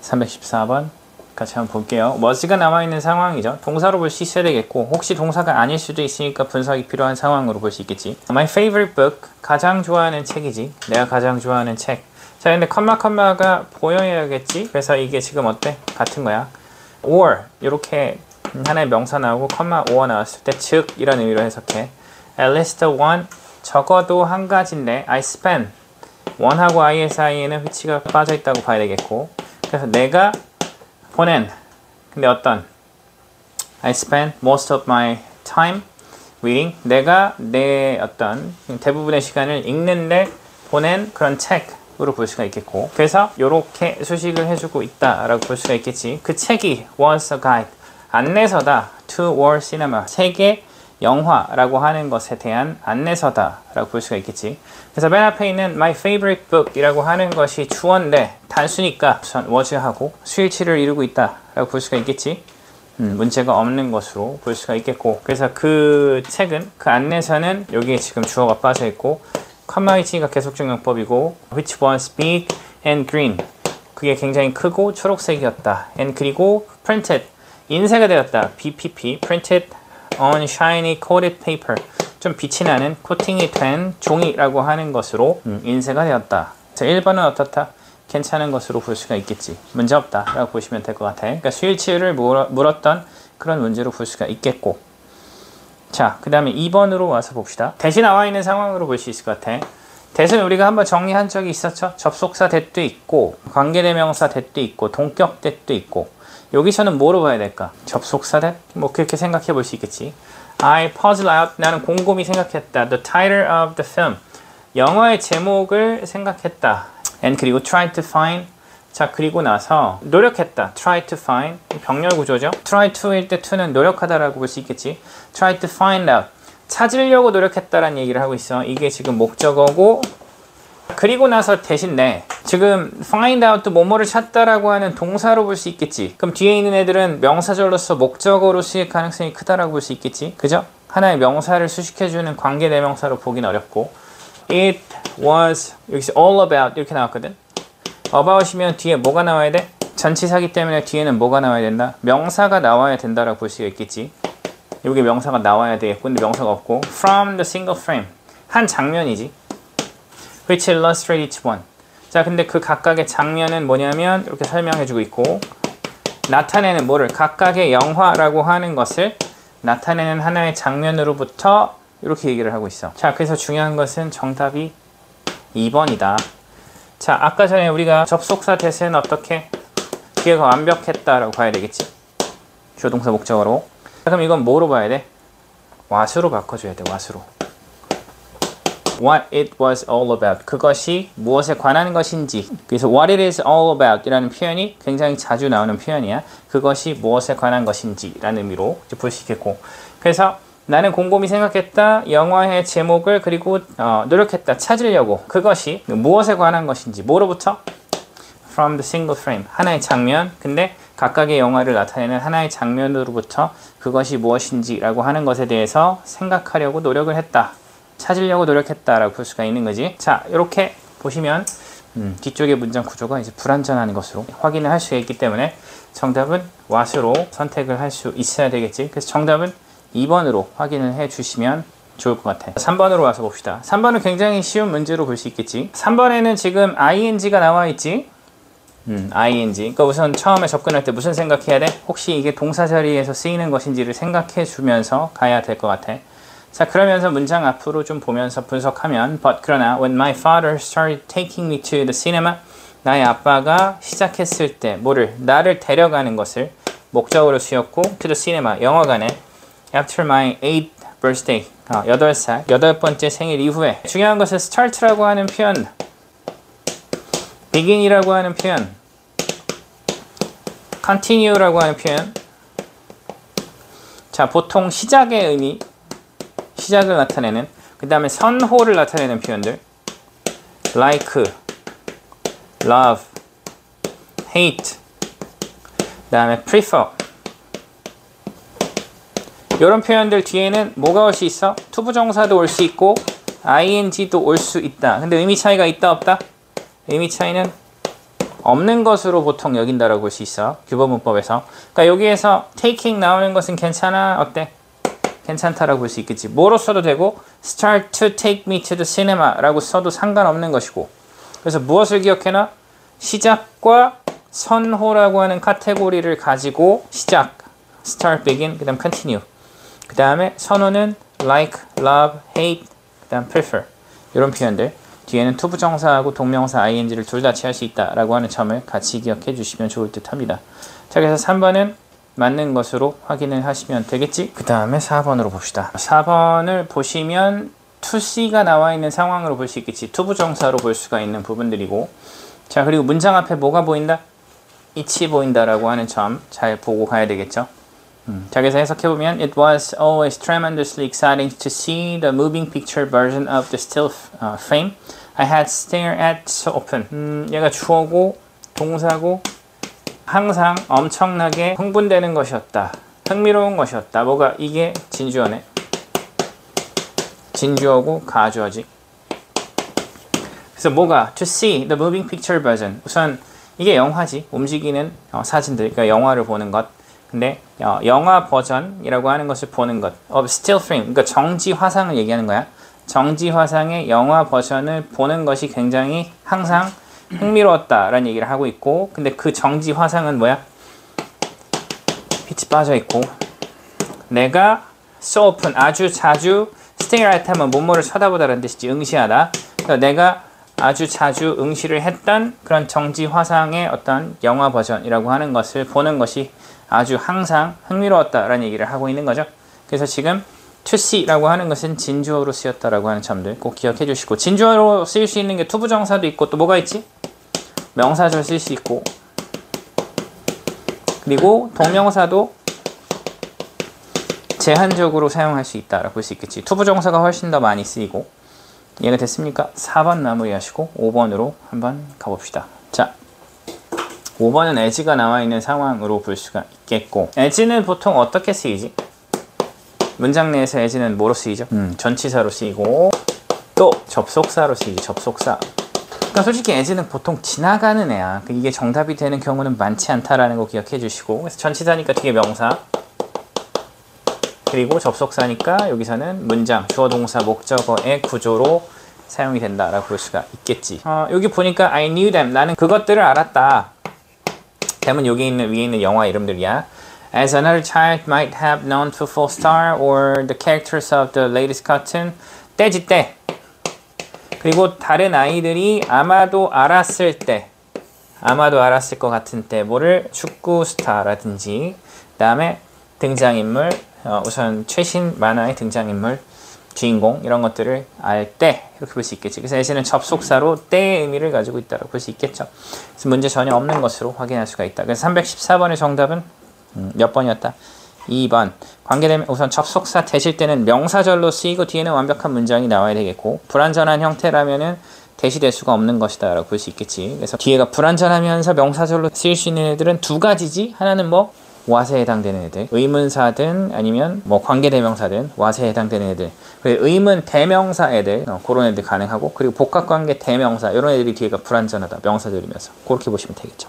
314번 같이 한번 볼게요. was가 남아있는 상황이죠. 동사로 볼 수 있어야 되겠고 혹시 동사가 아닐 수도 있으니까 분석이 필요한 상황으로 볼 수 있겠지. My favorite book, 가장 좋아하는 책이지. 내가 가장 좋아하는 책. 자, 근데 컴마가 보여야겠지. 그래서 이게 지금 어때? 같은 거야. or 이렇게 하나의 명사 나오고 컴마 or 나왔을 때 즉 이런 의미로 해석해. At least one, 적어도 한 가지인데 I spend, one하고 I 사이에는 which가 빠져있다고 봐야 되겠고, 그래서 내가 보낸, 근데 어떤 I spend most of my time reading, 내가 내 어떤 대부분의 시간을 읽는데 보낸 그런 책으로 볼 수가 있겠고, 그래서 이렇게 수식을 해주고 있다라고 볼 수가 있겠지. 그 책이 was a guide, 안내서다 to world cinema, 세계 영화라고 하는 것에 대한 안내서다 라고 볼 수가 있겠지. 그래서 맨 앞에 있는 my favorite book 이라고 하는 것이 주어인데 단수니까 우선 was하고 수일치를 이루고 있다 라고 볼 수가 있겠지. 문제가 없는 것으로 볼 수가 있겠고, 그래서 그 책은, 그 안내서는 여기에 지금 주어가 빠져 있고 컴마 위치가 계속적용법이고 which was big and green, 그게 굉장히 크고 초록색이었다. and 그리고 printed, 인쇄가 되었다. BPP, printed on shiny coated paper, 좀 빛이 나는 코팅이 된 종이라고 하는 것으로 인쇄가 되었다. 자, 1번은 어떻다? 괜찮은 것으로 볼 수가 있겠지. 문제없다 라고 보시면 될 것 같아. 그러니까 수일치를 물었던 그런 문제로 볼 수가 있겠고, 자, 그 다음에 2번으로 와서 봅시다. 대신 나와 있는 상황으로 볼 수 있을 것 같아. 대신 우리가 한번 정리한 적이 있었죠. 접속사 that도 있고 관계대명사 that도 있고 동격 that도 있고, 여기서는 뭐로 봐야 될까? 접속사 that? 뭐 그렇게 생각해 볼 수 있겠지. I puzzle out, 나는 곰곰이 생각했다. The title of the film, 영화의 제목을 생각했다. And 그리고 try to find, 자 그리고 나서 노력했다. try to find, 병렬 구조죠. try to일 때 to는 노력하다라고 볼 수 있겠지. try to find out, 찾으려고 노력했다라는 얘기를 하고 있어. 이게 지금 목적어고, 그리고 나서 대신에 지금 find out도 뭐뭐를 찾다라고 하는 동사로 볼 수 있겠지. 그럼 뒤에 있는 애들은 명사절로서 목적어로 쓰일 가능성이 크다라고 볼 수 있겠지. 그죠? 하나의 명사를 수식해주는 관계대명사로 보긴 어렵고, it was, 여기서 all about 이렇게 나왔거든. about이면 뒤에 뭐가 나와야 돼? 전치사기 때문에 뒤에는 뭐가 나와야 된다? 명사가 나와야 된다라고 볼 수가 있겠지. 여기 명사가 나와야 되겠고, 근데 명사가 없고, from the single frame, 한 장면이지. which illustrate each one. 자, 근데 그 각각의 장면은 뭐냐면 이렇게 설명해주고 있고, 나타내는 뭐를, 각각의 영화라고 하는 것을 나타내는 하나의 장면으로부터 이렇게 얘기를 하고 있어. 자, 그래서 중요한 것은 정답이 2번이다. 자, 아까 전에 우리가 접속사 대세는 어떻게? 뒤에가 완벽했다라고 봐야 되겠지. 조동사 목적어로. 자, 그럼 이건 뭐로 봐야 돼? what으로 바꿔줘야 돼. what으로. What it was all about, 그것이 무엇에 관한 것인지. 그래서 what it is all about 이라는 표현이 굉장히 자주 나오는 표현이야. 그것이 무엇에 관한 것인지 라는 의미로 볼 수 있겠고, 그래서 나는 곰곰이 생각했다. 영화의 제목을 그리고 노력했다. 찾으려고. 그것이 무엇에 관한 것인지. 뭐로부터? From the single frame, 하나의 장면. 근데 각각의 영화를 나타내는 하나의 장면으로부터 그것이 무엇인지 라고 하는 것에 대해서 생각하려고 노력을 했다. 찾으려고 노력했다라고 볼 수가 있는 거지. 자, 이렇게 보시면 뒤쪽의 문장 구조가 이제 불완전한 것으로 확인을 할 수가 있기 때문에 정답은 what으로 선택을 할 수 있어야 되겠지. 그래서 정답은 2번으로 확인을 해 주시면 좋을 것 같아. 3번으로 와서 봅시다. 3번은 굉장히 쉬운 문제로 볼 수 있겠지. 3번에는 지금 ing가 나와 있지. ing. 그러니까 우선 처음에 접근할 때 무슨 생각해야 돼? 혹시 이게 동사 자리에서 쓰이는 것인지를 생각해 주면서 가야 될 것 같아. 자, 그러면서 문장 앞으로 좀 보면서 분석하면, but 그러나 when my father started taking me to the cinema, 나의 아빠가 시작했을 때 뭐를, 나를 데려가는 것을 목적으로 쓰였고, to the cinema, 영화관에, after my 8th birthday, 8살, 8번째 생일 이후에. 중요한 것은 start라고 하는 표현, begin이라고 하는 표현, continue라고 하는 표현. 자, 보통 시작의 의미, 시작을 나타내는, 그 다음에 선호를 나타내는 표현들, like, love, hate, 그 다음에 prefer, 이런 표현들 뒤에는 뭐가 올 수 있어? 투부정사도 올 수 있고 ing도 올 수 있다. 근데 의미 차이가 있다 없다? 의미 차이는 없는 것으로 보통 여긴다라고 볼 수 있어. 규범 문법에서. 그러니까 여기에서 taking 나오는 것은 괜찮아? 어때? 괜찮다라고 볼 수 있겠지. 뭐로 써도 되고 start to take me to the cinema 라고 써도 상관없는 것이고. 그래서 무엇을 기억해놔? 시작과 선호라고 하는 카테고리를 가지고 시작, start, begin, 그 다음 continue. 그 다음에 선호는 like, love, hate, 그 다음 prefer. 이런 표현들. 뒤에는 투부정사하고 동명사 ing를 둘 다 취할 수 있다라고 하는 점을 같이 기억해 주시면 좋을 듯 합니다. 자, 그래서 3번은 맞는 것으로 확인을 하시면 되겠지? 그 다음에 4번으로 봅시다. 4번을 보시면 to see가 나와 있는 상황으로 볼 수 있겠지. 투부정사로 볼 수가 있는 부분들이고. 자, 그리고 문장 앞에 뭐가 보인다? it이 보인다라고 하는 점 잘 보고 가야 되겠죠? 자, 그래서 해석해보면 It was always tremendously exciting to see the moving picture version of the still frame I had stared at so often. 얘가 주어고 동사고 항상 엄청나게 흥분되는 것이었다. 흥미로운 것이었다. 뭐가? 이게 진주어네. 진주어고 가주어지. 그래서 뭐가? To see the moving picture version. 우선 이게 영화지. 움직이는 사진들. 그러니까 영화를 보는 것. 근데 영화 버전이라고 하는 것을 보는 것. of still frame. 그러니까 정지 화상을 얘기하는 거야. 정지 화상의 영화 버전을 보는 것이 굉장히 항상 흥미로웠다라는 얘기를 하고 있고, 근데 그 정지 화상은 뭐야? 빛이 빠져 있고, 내가 so often 아주 자주 stare at 하면 뭐뭐를 쳐다보다라는 뜻이지. 응시하다. 그러니까 내가 아주 자주 응시를 했던 그런 정지 화상의 어떤 영화 버전이라고 하는 것을 보는 것이 아주 항상 흥미로웠다라는 얘기를 하고 있는 거죠. 그래서 지금 to see라고 하는 것은 진주어로 쓰였다라고 하는 점들 꼭 기억해 주시고, 진주어로 쓰일 수 있는 게 투부정사도 있고 또 뭐가 있지? 명사절 쓸 수 있고, 그리고 동명사도 제한적으로 사용할 수 있다라고 볼 수 있겠지. 투부정사가 훨씬 더 많이 쓰이고. 이해가 됐습니까? 4번 마무리하시고 5번으로 한번 가봅시다. 자, 5번은 as가 나와 있는 상황으로 볼 수가 있겠고, as는 보통 어떻게 쓰이지? 문장 내에서 as는 뭐로 쓰이죠? 전치사로 쓰이고 또 접속사로 쓰이지. 접속사. 그러니까 솔직히 as는 보통 지나가는 애야. 이게 정답이 되는 경우는 많지 않다라는 거 기억해 주시고, 그래서 전치사니까 뒤에 명사, 그리고 접속사니까 여기서는 문장, 주어, 동사, 목적어의 구조로 사용이 된다라고 볼 수가 있겠지. 여기 보니까 I knew them. 나는 그것들을 알았다. them은 여기 있는 위에 있는 영화 이름들이야. As another child might have known to full star or the characters of the latest cartoon. 때지 때. 그리고 다른 아이들이 아마도 알았을 때, 아마도 알았을 것 같은 때, 뭐를? 축구 스타라든지, 그 다음에 등장인물, 우선 최신 만화의 등장인물, 주인공, 이런 것들을 알 때, 이렇게 볼 수 있겠지. 그래서 as는 접속사로 때의 의미를 가지고 있다고 볼 수 있겠죠. 그래서 문제 전혀 없는 것으로 확인할 수가 있다. 그래서 314번의 정답은 몇 번이었다? 2번. 관계되면 우선 접속사 대실 때는 명사절로 쓰이고 뒤에는 완벽한 문장이 나와야 되겠고, 불완전한 형태라면은 대시될 수가 없는 것이다 라고 볼 수 있겠지. 그래서 뒤에가 불완전하면서 명사절로 쓰일 수 있는 애들은 두 가지지. 하나는 뭐? what에 해당되는 애들, 의문사든 아니면 뭐 관계대명사든 what에 해당되는 애들, 그리고 의문 대명사 애들, 그런 애들 가능하고, 그리고 복합관계 대명사 이런 애들이 뒤에가 불완전하다, 명사들이면서 그렇게 보시면 되겠죠.